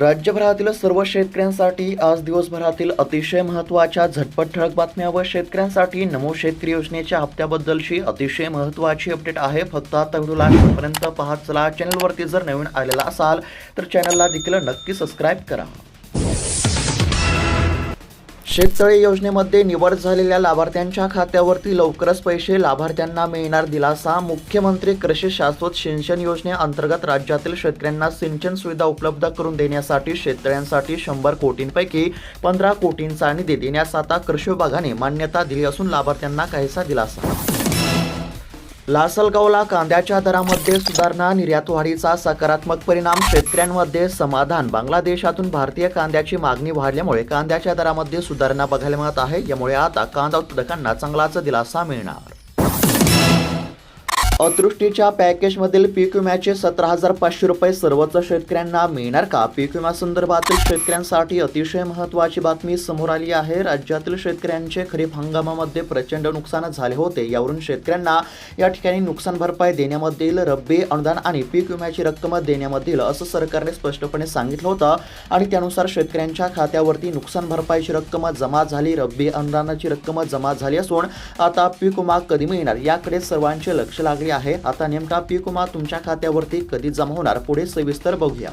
राज्यभरातील सर्व शेतकऱ्यांसाठी आज दिवसभरातील अतिशय महत्त्वाच्या झटपट ठळक बातम्या व शेतकऱ्यांसाठी नमो शेतकरी योजनेच्या हप्त्याबद्दलची अतिशय महत्त्वाची अपडेट आहे। फक्त आता व्हिडिओला शेवटपर्यंत पाहत चला। चॅनलवरती जर नवीन आलेला असाल तर चॅनलला देखील नक्की सबस्क्राईब करा। शेततळे योजनेमध्ये निवड झालेल्या लाभार्थ्यांच्या खात्यावरती लवकरच पैसे लाभार्थ्यांना मिळणार दिलासा। मुख्यमंत्री कृषी शाश्वत सिंचन योजनेअंतर्गत राज्यातील शेतकऱ्यांना सिंचन सुविधा उपलब्ध करून देण्यासाठी शेततळ्यांसाठी 100 कोटींपैकी 15 कोटींचा निधी देण्यास आता कृषी विभागाने मान्यता दिली असून लाभार्थ्यांना काहीसा दिलासा। लासलगावला कांद्याच्या दरामध्ये सुधारणा, निर्यात वाढीचा सकारात्मक परिणाम, शेतकऱ्यांमध्ये समाधान। बांगलादेशातून भारतीय कांद्याची मागणी वाढल्यामुळे कांद्याच्या दरामध्ये सुधारणा बघायला मिळत आहे। यामुळे आता कांदा उत्पादकांना चांगलाच दिलासा मिळणार। अतिवृष्टीच्या पॅकेजमधील पीक विम्याचे 17,500 रुपये सर्वच शेतकऱ्यांना मिळणार का? पीक विम्यासंदर्भातील शेतकऱ्यांसाठी अतिशय महत्त्वाची बातमी समोर आली आहे। राज्यातील शेतकऱ्यांचे खरीप हंगामामध्ये प्रचंड नुकसान झाले होते। यावरून शेतकऱ्यांना या ठिकाणी नुकसान भरपाई देण्यामध्ये येईल, रब्बी अनुदान आणि पीक विम्याची रक्कम देण्यामध्ये येईल असं सरकारने स्पष्टपणे सांगितलं होतं आणि त्यानुसार शेतकऱ्यांच्या खात्यावरती नुकसान भरपाईची रक्कम जमा झाली, रब्बी अनुदानाची रक्कम जमा झाली असून आता पीक विमा कधी मिळणार याकडे सर्वांचे लक्ष लागले आहे। आता नेमका पीक विमा तुमच्या खात्यावरती कधी जमा होणार पुढे सविस्तर बघूया।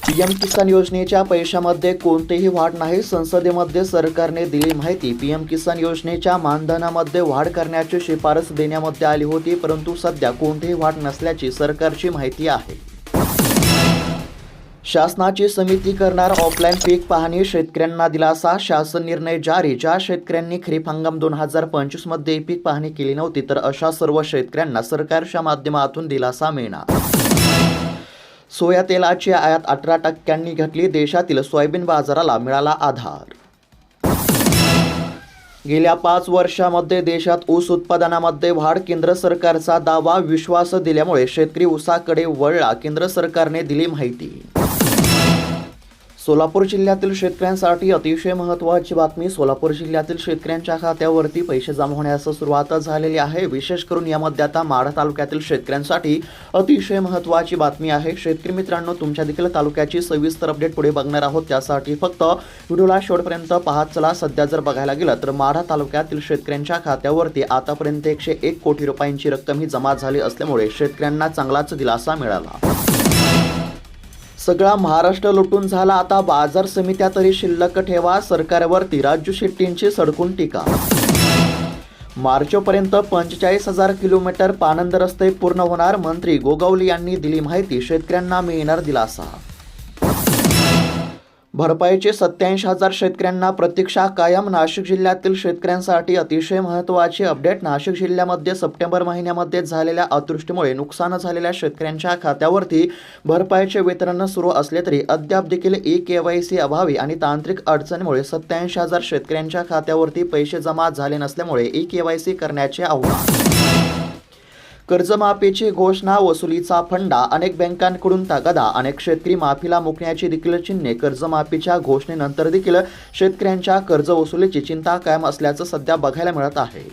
पीएम किसान योजनेच्या पैशामध्ये कोणतीही वाढ नाही, संसदेमध्ये सरकारने दिली माहिती। पीएम किसान योजनेच्या मानधनामध्ये वाढ करण्याची शिफारस देण्यामध्ये आली होती, परंतु सध्या कोणतीही वाढ नसल्याची सरकारची माहिती आहे। शासनाची समिती करणार ऑफलाईन पीक पाहणी, शेतकऱ्यांना दिलासा। शासन निर्णय जारी। ज्या शेतकऱ्यांनी खरीप हंगाम 2025 मध्ये पीक पाहणी केली नव्हती तर अशा सर्व शेतकऱ्यांना सरकारच्या माध्यमातून दिलासा मिळणार। सोया तेलाची आयात 18% घटली, देशातील सोयाबीन बाजाराला मिळाला आधार। गेल्या 5 वर्षांमध्ये देशात ऊस उत्पादनामध्ये वाढ, केंद्र सरकारचा दावा। विश्वास दिल्यामुळे शेतकरी ऊसाकडे वळला, केंद्र सरकारने दिली माहिती। सोलापूर जिल्ह्यातील शेतकऱ्यांसाठी अतिशय महत्त्वाची बातमी। सोलापूर जिल्ह्यातील शेतकऱ्यांच्या खात्यावरती पैसे जमा होण्यास सुरुवात झालेली आहे। विशेष करून यामध्ये आता माढा तालुक्यातील शेतकऱ्यांसाठी अतिशय महत्त्वाची बातमी आहे। शेतकरी मित्रांनो, तुमच्या देखील तालुक्याची सविस्तर अपडेट पुढे बघणार आहोत, त्यासाठी फक्त व्हिडिओला शेवटपर्यंत पाहत चला। सध्या जर बघायला गेलं तर माढा तालुक्यातील शेतकऱ्यांच्या खात्यावरती आतापर्यंत 101 कोटी रुपयांची रक्कम ही जमा झाली असल्यामुळे शेतकऱ्यांना चांगलाच दिलासा मिळाला। सगळा महाराष्ट्र लुटून झाला, आता बाजार समित्या तरी शिल्लक ठेवा, सरकारवरती राजू शेट्टींची सडकून टीका। मार्चपर्यंत 45,000 किलोमीटर पाणंद रस्ते पूर्ण होणार, मंत्री गोगावले यांनी दिली माहिती। शेतकऱ्यांना मिळणार दिलासा। भरपाईचे 87,000 शेतकऱ्यांना प्रतीक्षा कायम। नाशिक जिल्ह्यातील शेतकऱ्यांसाठी अतिशय महत्त्वाची अपडेट। नाशिक जिल्ह्यामध्ये सप्टेंबर महिन्यामध्ये झालेल्या अतिवृष्टीमुळे नुकसान झालेल्या शेतकऱ्यांच्या खात्यावरती भरपाईचे वितरण सुरू असले तरी अद्याप देखील ई-केवायसी अभावी आणि तांत्रिक अडचणीमुळे 87,000 शेतकऱ्यांच्या खात्यावरती पैसे जमा झाले नसल्यामुळे ई-केवायसी करण्याचे आव्हान। कर्जमाफीची घोषणा, वसुलीचा फंडा, अनेक बँकांकडून तगादा, अनेक शेतकरी माफीला मुकण्याची देखील चिन्हे। कर्जमाफीच्या घोषणेनंतर देखील शेतकऱ्यांच्या कर्ज वसुलीची चिंता कायम असल्याचं सध्या बघायला मिळत आहे।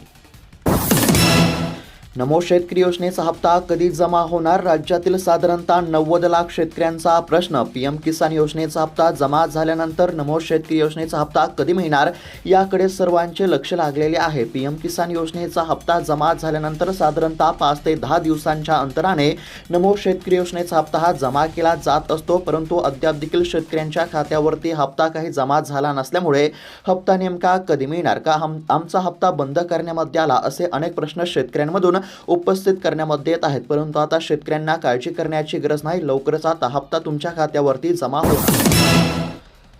नमो शेतकरी योजनेचा हप्ता कधी जमा होणार? राज्यातील साधारणतः 90 लाख शेतकऱ्यांचा प्रश्न। पीएम किसान योजनेचा हप्ता जमा झाल्यानंतर नमो शेतकरी योजनेचा हप्ता कधी मिळणार याकडे सर्वांचे लक्ष लागलेले आहे। पीएम किसान योजनेचा हप्ता जमा झाल्यानंतर साधारणतः 5 ते 10 दिवसांच्या अंतराने नमो शेतकरी योजनेचा हप्ता हा जमा केला जात असतो, परंतु अद्याप देखील शेतकऱ्यांच्या खात्यावरती हप्ता काही जमा झाला नसल्यामुळे हप्ता नेमका कधी मिळणार का, आमचा हप्ता बंद करण्यामध्ये आला, असे अनेक प्रश्न शेतकऱ्यांमधून उपस्थित करण्यामध्ये येत आहेत। परंतु आता शेतकऱ्यांना काळजी करण्याची गरज नाही, लवकरच आता हप्ता तुमच्या खात्यावरती जमा होणार।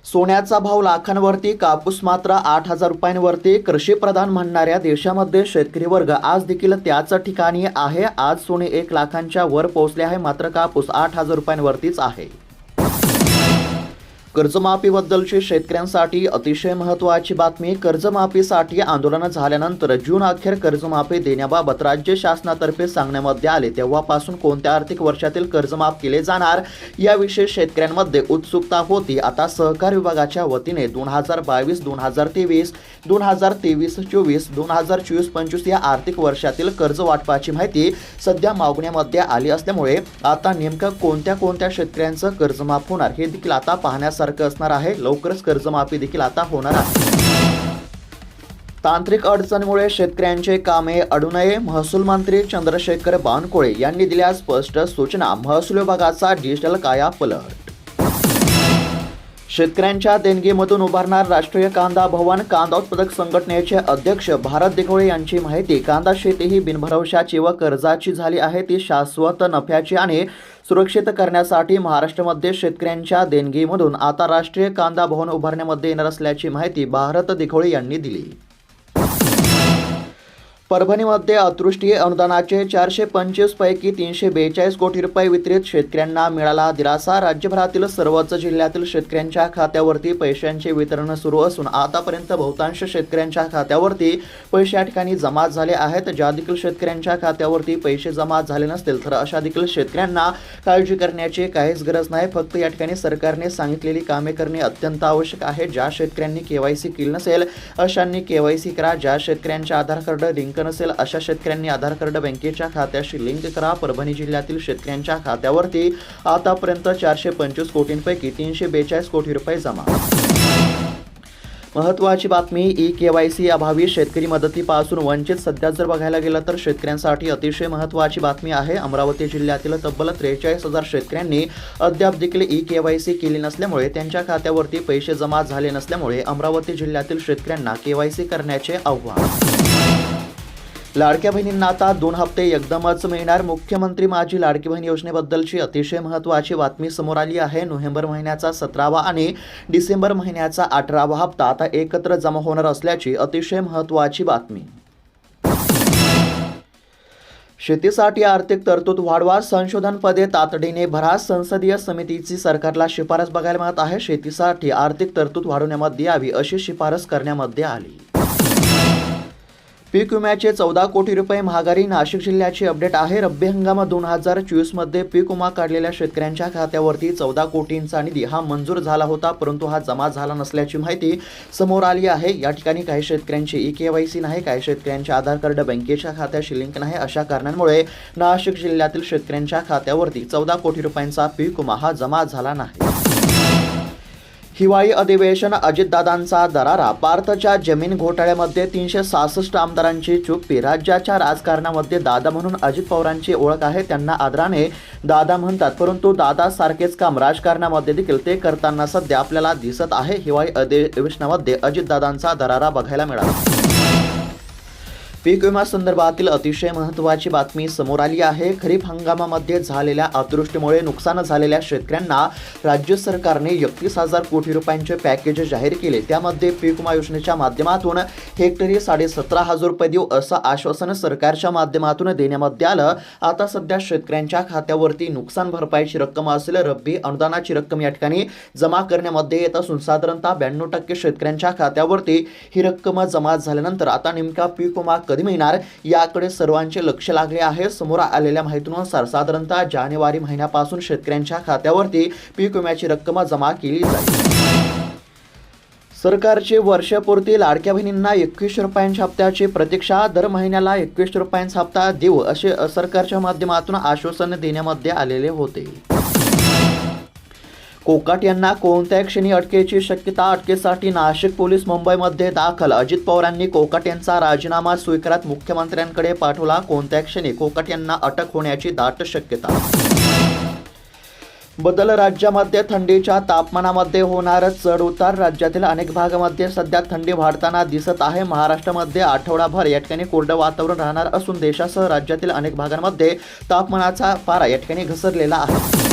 सोन्याचा भाव लाखांवरती, कापूस मात्र 8,000 रुपयांवरती। कृषीप्रधान म्हणणाऱ्या देशामध्ये शेतकरी वर्ग आज देखील त्याच ठिकाणी आहे। आज सोने 1 लाखांच्या वर पोहोचले आहे, मात्र कापूस 8,000 रुपयांवरतीच आहे। कर्जमाफीबद्दलची शेतकऱ्यांसाठी अतिशय महत्त्वाची बातमी. कर्जमाफीसाठी आंदोलन झाल्यानंतर जून अखेर कर्जमाफी देण्याबाबत राज्य शासनातर्फे सांगण्यामध्ये आले. तेव्हापासून कोणत्या आर्थिक वर्षातील कर्जमाफ केले जाणार याविषयी शेतकऱ्यांमध्ये उत्सुकता होती. आता सहकार विभागाच्या वतीने 2022, 2023, 2023-24, 2024-25 या आर्थिक वर्षातील कर्ज वाटपाची माहिती सध्या मागण्यामध्ये आली असल्यामुळे आता नेमकं कोणत्या शेतकऱ्यांचं कर्जमाफ होणार हे देखील आता पाहण्यासारखं असणार आहे. लवकरच कर्जमाफी देखील आता होणार आहे. तांत्रिक अडचणीमुळे शेतकऱ्यांचे कामे अडू नये. महसूल मंत्री चंद्रशेखर बावनकुळे यांनी दिल्या स्पष्ट सूचना. महसूल विभागाचा डिजिटल कायापालट. शेतकऱ्यांच्या देणगीमधून उभारणार राष्ट्रीय कांदा भवन. कांदा उत्पादक संघटनेचे अध्यक्ष भारत दिघोळे यांची माहिती. कांदा शेती ही बिनभरवशाची व कर्जाची झाली आहे. ती शाश्वत नफ्याची आणि सुरक्षित करण्यासाठी महाराष्ट्रामध्ये शेतकऱ्यांच्या देणगीमधून आता राष्ट्रीय कांदा भवन उभारण्यामध्ये येणार असल्याची माहिती भारत दिघोळे यांनी दिली. परभणीमध्ये अतिवृष्टी अनुदानाचे 425 पैकी 342 कोटी रुपये वितरित. शेतकऱ्यांना मिळाला दिलासा. राज्यभरातील सर्वच जिल्ह्यातील शेतकऱ्यांच्या खात्यावरती पैशांचे वितरण सुरू असून आतापर्यंत बहुतांश शेतकऱ्यांच्या खात्यावरती पैसे या ठिकाणी जमा झाले आहेत. ज्या देखील शेतकऱ्यांच्या खात्यावरती पैसे जमा झाले नसतील तर अशा देखील शेतकऱ्यांना काळजी करण्याची काहीच गरज नाही. फक्त या ठिकाणी सरकारने सांगितलेली कामे करणे अत्यंत आवश्यक आहे. ज्या शेतकऱ्यांनी KYC केली नसेल अशांनी KYC करा. ज्या शेतकऱ्यांच्या आधार कार्ड लिंक नसेल अशा शेतकऱ्यांनी आधार कार्ड बँकेच्या खात्याशी लिंक करा. परभणी जिल्ह्यातील शेतकऱ्यांच्या खात्यावरती आतापर्यंत 425 कोटींपैकी 342 कोटी रुपये जमा. महत्त्वाची बातमी. KYC अभावी शेतकरी मदतीपासून वंचित. सध्या जर बघायला गेलं तर शेतकऱ्यांसाठी अतिशय महत्त्वाची बातमी आहे. अमरावती जिल्ह्यातील तब्बल 43,000 शेतकऱ्यांनी अद्याप देखील KYC केली नसल्यामुळे त्यांच्या खात्यावरती पैसे जमा झाले नसल्यामुळे अमरावती जिल्ह्यातील शेतकऱ्यांना KYC करण्याचे आव्हान. लाडक्या बहिणींना आता 2 हप्ते एकदमच मिळणार. मुख्यमंत्री माझी लाडकी बहीण योजनेबद्दलची अतिशय महत्त्वाची बातमी समोर आली आहे. नोव्हेंबर महिन्याचा 17वा आणि डिसेंबर महिन्याचा 18वा हप्ता आता एकत्र जमा होणार असल्याची अतिशय महत्त्वाची बातमी. शेतीसाठी आर्थिक तरतूद वाढवा. संशोधन पदे तातडीने भरा. संसदीय समितीची सरकारला शिफारस बघायला मिळत आहे. शेतीसाठी आर्थिक तरतूद वाढवण्यामध्ये यावी अशी शिफारस करण्यामध्ये आली. पीक विम्याचे 14 कोटी रुपये महागारी. नाशिक जिल्ह्याची अपडेट आहे. रब्बी हंगाम 2024 मध्ये पीक विमा काढलेल्या शेतकऱ्यांच्या खात्यावरती 14 कोटींचा निधी हा मंजूर झाला होता, परंतु हा जमा झाला नसल्याची माहिती समोर आली आहे. या ठिकाणी काही शेतकऱ्यांची KYC नाही, काही शेतकऱ्यांचे आधार कार्ड बँकेच्या खात्याशी लिंक नाही. अशा कारणांमुळे नाशिक जिल्ह्यातील शेतकऱ्यांच्या खात्यावरती 14 कोटी रुपयांचा पीक विमा हा जमा झाला नाही. हिवाळी अधिवेशन. अजितदादांचा दरारा. पार्थच्या जमीन घोटाळ्यामध्ये 366 आमदारांची चुप्पी. राज्याच्या राजकारणामध्ये दादा म्हणून अजित पवारांची ओळख आहे. त्यांना आदराने दादा म्हणतात, परंतु दादा सारखेच काम राजकारणामध्ये देखील ते करताना सध्या आपल्याला दिसत आहे. हिवाळी अधिवेशनामध्ये अजितदादांचा दरारा बघायला मिळाला. पीक विमा संदर्भातील अतिशय महत्त्वाची बातमी समोर आली आहे. खरीप हंगामामध्ये झालेल्या अतिवृष्टीमुळे नुकसान झालेल्या शेतकऱ्यांना राज्य सरकारने 31,000 कोटी रुपयांचे पॅकेज जाहीर केले. त्यामध्ये पीक विमा योजनेच्या माध्यमातून हेक्टरी 17,500 रुपये देऊ असं आश्वासन सरकारच्या माध्यमातून देण्यामध्ये आलं. आता सध्या शेतकऱ्यांच्या खात्यावरती नुकसान भरपाईची रक्कम असेल रब्बी अनुदानाची रक्कम या ठिकाणी जमा करण्यामध्ये येत असून साधारणतः 92% शेतकऱ्यांच्या खात्यावरती ही रक्कम जमा झाल्यानंतर आता नेमका पीक विमा कधी मिळणार याकडे सर्वांचे लक्ष लागले आहे. समोर आलेल्या माहितीनुसार साधारणतः जानेवारी महिन्यापासून शेतकऱ्यांच्या खात्यावरती पीक विम्याची रक्कम जमा केली जाईल. सरकारची वर्षपूर्ती. लाडक्या बहिणींना 21 रुपयांच्या हप्त्याची प्रतीक्षा. दर महिन्याला 21 रुपयांचा हप्ता देऊ असे सरकारच्या माध्यमातून आश्वासन देण्यामध्ये आलेले होते. कोकाट यांना कोणत्या क्षणी अटकेची शक्यता. अटकेसाठी नाशिक पोलीस मुंबईमध्ये दाखल. अजित पवारांनी कोकाट यांचा राजीनामा स्वीकारत मुख्यमंत्र्यांकडे पाठवला. कोणत्या क्षणी कोकाट यांना अटक होण्याची दाट शक्यता. बदल. राज्यामध्ये थंडीच्या तापमानामध्ये होणार चढ उतार. राज्यातील अनेक भागामध्ये सध्या थंडी वाढताना दिसत आहे. महाराष्ट्रामध्ये आठवडाभर या ठिकाणी कोरडं वातावरण राहणार असून देशासह राज्यातील अनेक भागांमध्ये तापमानाचा पारा या ठिकाणी घसरलेला आहे.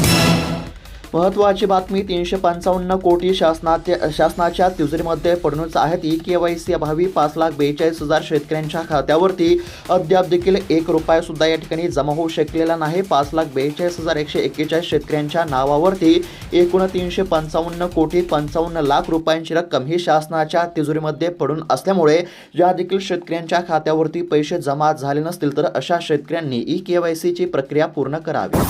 महत्त्वाची बातमी 355 कोटी शासनाच्या तिजोरीमध्ये पडूनच आहेत. ई-केवायसी अभावी 5,42,000 शेतकऱ्यांच्या खात्यावरती अद्याप देखील ₹1 सुद्धा या ठिकाणी जमा होऊ शकलेला नाही. 5,42,141 शेतकऱ्यांच्या नावावरती एकूण 355 कोटी 55 लाख रुपयांची रक्कम ही शासनाच्या तिजोरीमध्ये पडून असल्यामुळे ज्या देखील शेतकऱ्यांच्या खात्यावरती पैसे जमा झाले नसतील तर अशा शेतकऱ्यांनी ई-केवायसीची प्रक्रिया पूर्ण करावी.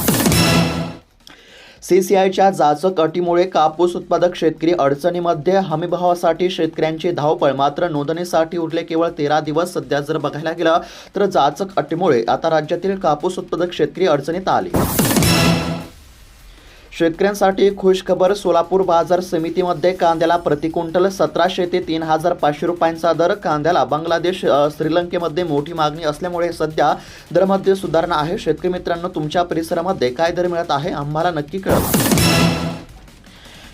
CCIच्या जाचक अटीमुळे कापूस उत्पादक शेतकरी अडचणीमध्ये. हमीभावासाठी शेतकऱ्यांची धावपळ. मात्र नोंदणीसाठी उरले केवळ 13 दिवस. सध्या जर बघायला गेलं तर जाचक अटीमुळे आता राज्यातील कापूस उत्पादक शेतकरी अडचणीत आले. शेतकऱ्यांसाठी खुश खबर. सोलापूर बाजार समितीमध्ये कांद्याला प्रति क्विंटल 1,700 ते 3,500 रुपयांचा दर. कांद्याला बांगलादेश श्रीलंकेमध्ये मोठी मागणी असल्यामुळे सध्या दरामध्ये सुधारणा आहे. शेतकरी मित्रांनो, तुमच्या परिसरामध्ये काय दर मिळत आहे आम्हाला नक्की कळवा.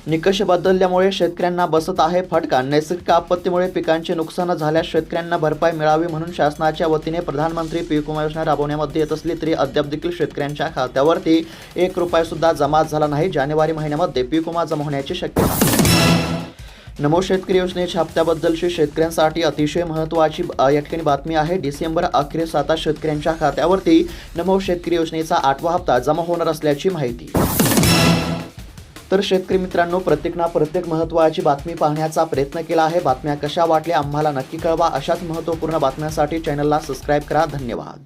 निकष बदलल्यामुळे शेतकऱ्यांना बसत आहे फटका. नैसर्गिक आपत्तीमुळे पिकांचे नुकसान झाल्यास शेतकऱ्यांना भरपाई मिळावी म्हणून शासनाच्या वतीने प्रधानमंत्री पीक विमा योजना राबवण्यामध्ये येत असली तरी अद्याप देखील शेतकऱ्यांच्या खात्यावरती ₹1 सुद्धा जमा झाला नाही. जानेवारी महिन्यामध्ये पीक विमा जमा होण्याची शक्यता. नमो शेतकरी योजनेच्या हप्त्याबद्दलची शेतकऱ्यांसाठी अतिशय महत्त्वाची या ठिकाणी बातमी आहे. डिसेंबर अखेरीस आता शेतकऱ्यांच्या खात्यावरती नमो शेतकरी योजनेचा 8वा हप्ता जमा होणार असल्याची माहिती. तर शेतकरी मित्रांनो, प्रत्येक महत्त्वाची बातमी पाहण्याचा प्रयत्न केला आहे. बातम्या कशा वाटल्या आम्हाला नक्की कळवा. अशाच महत्त्वपूर्ण बातम्यांसाठी चॅनलला सबस्क्राईब करा. धन्यवाद.